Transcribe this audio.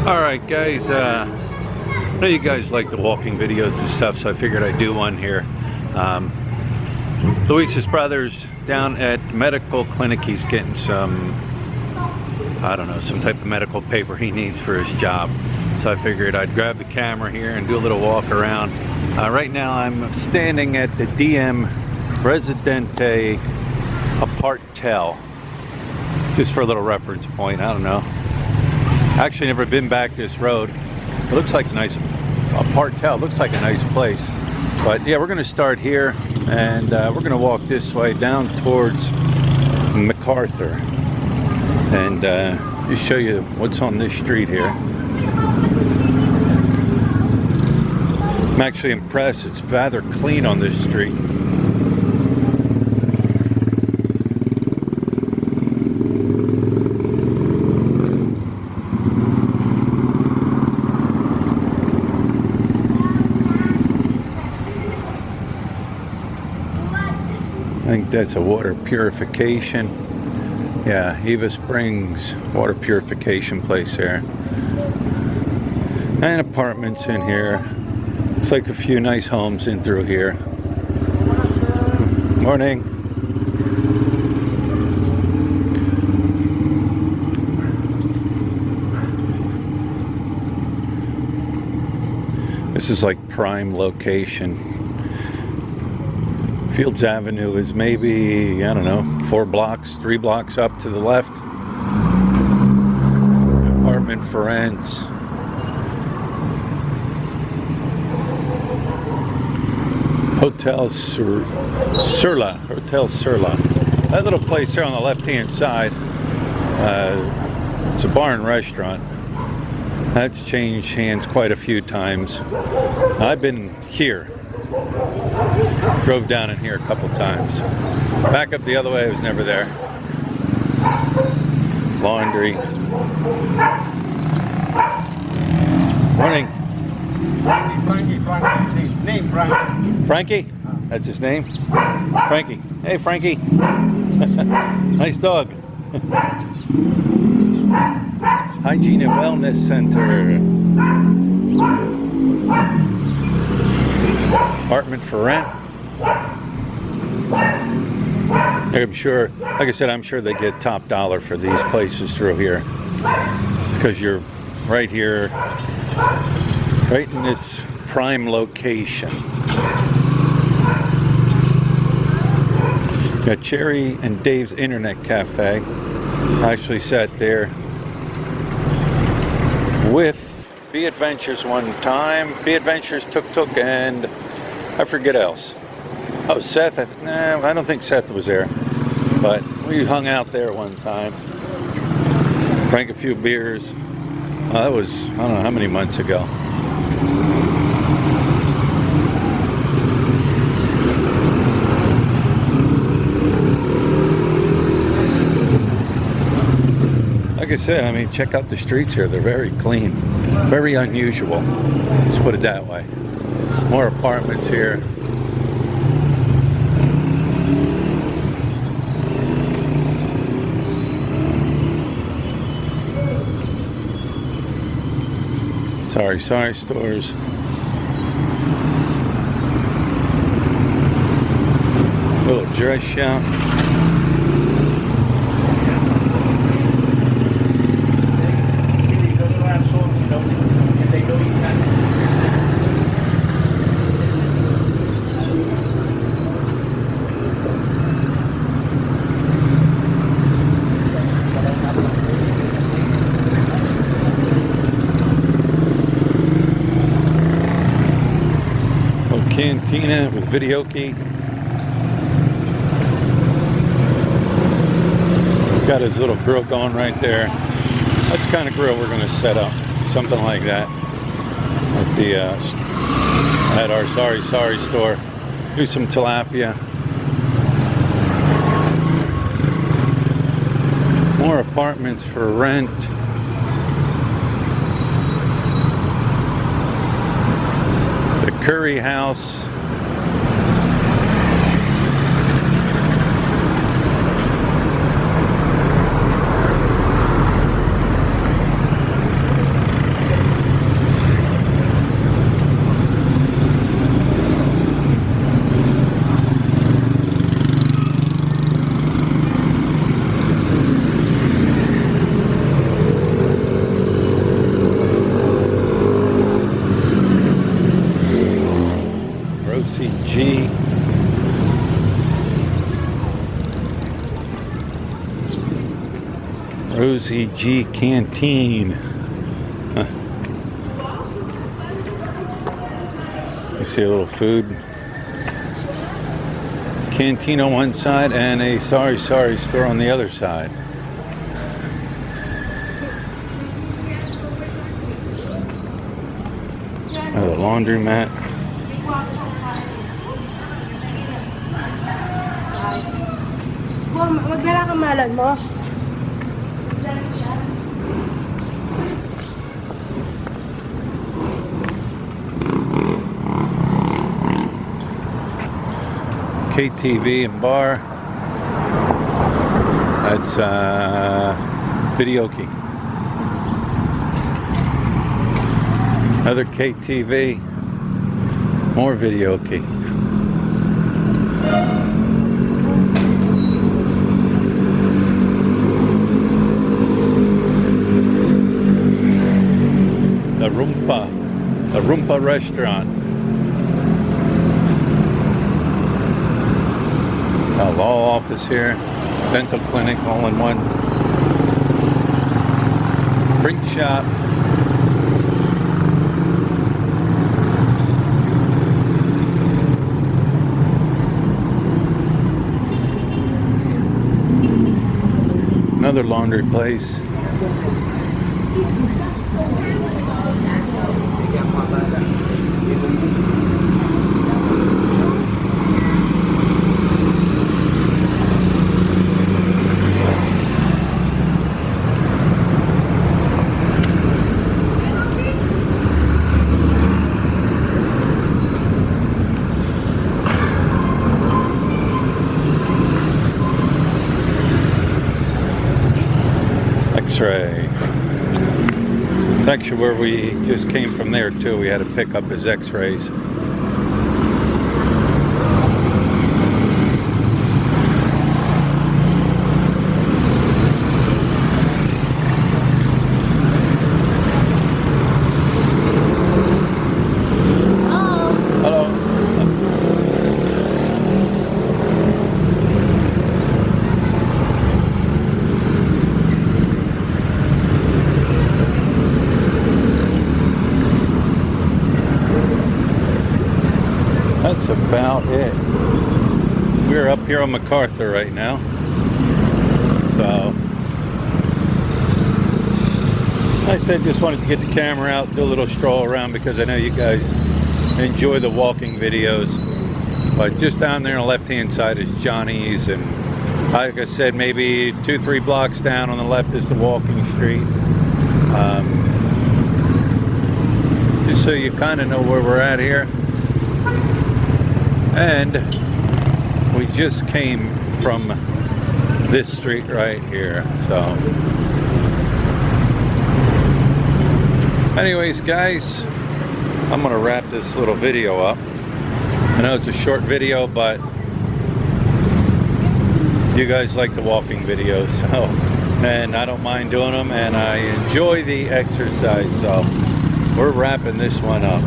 Alright guys, I know you guys like the walking videos and stuff, so I figured I'd do one here. Luisa's brother's down at medical clinic. He's getting some, I don't know, some type of medical paper he needs for his job. So I figured I'd grab the camera here and do a little walk around. Right now I'm standing at the DM Residente Apartel. Just for a little reference point, I don't know. Actually never been back this road. It looks like a nice Apartel, looks like a nice place. But yeah, we're gonna start here and we're gonna walk this way down towards MacArthur and just show you what's on this street here. I'm actually impressed, it's rather clean on this street. I think that's a water purification. Yeah, Eva Springs water purification place there. And apartments in here. Looks like a few nice homes in through here. Morning. This is like prime location. Fields Avenue is maybe, I don't know, 3 blocks up to the left. Apartment for rents. Hotel Surla. Hotel Surla. That little place there on the left-hand side, it's a bar and restaurant. That's changed hands quite a few times. I've been here. Drove down in here a couple times. Back up the other way, I was never there. Laundry. Morning. Frankie. Name Frankie. Frankie? That's his name? Frankie. Hey, Frankie. Nice dog. Hygiene and Wellness Center. Apartment for rent. I'm sure, like I said, I'm sure they get top dollar for these places through here because you're right here, right in this prime location. Got Cherry and Dave's Internet Cafe. I actually sat there with B Adventures one time. B Adventures, Tuk and I forget else. Oh, Seth. I don't think Seth was there. But we hung out there one time. Drank a few beers. That was, I don't know how many months ago. Like I said, I mean, check out the streets here. They're very clean. Very unusual. Let's put it that way. More apartments here. Sorry stores. Little dress shop. Cantina with videoke. He's got his little grill going right there. That's the kind of grill we're going to set up. Something like that. At the at our sorry store. Do some tilapia. More apartments for rent. The Curry House. Rosie G Canteen. Huh. You see a little food canteen on one side and a sorry store on the other side. Another laundromat. Magdala ka malan mo. KTV and bar. That's videoke. Another KTV. More videoke. The Rumpa restaurant. A law office here, dental clinic, all in one. Print shop. Another laundry place. X-ray. It's actually where we just came from there too. We had to pick up his X-rays. That's about it. We're up here on MacArthur right now. So, I said just wanted to get the camera out, do a little stroll around because I know you guys enjoy the walking videos. But just down there on the left-hand side is Johnny's, and like I said, maybe 2-3 blocks down on the left is the walking street. Just so you kind of know where we're at here. And we just came from this street right here. So anyways, guys, I'm gonna wrap this little video up. I know it's a short video, but you guys like the walking videos, so, and I don't mind doing them, and I enjoy the exercise, so we're wrapping this one up.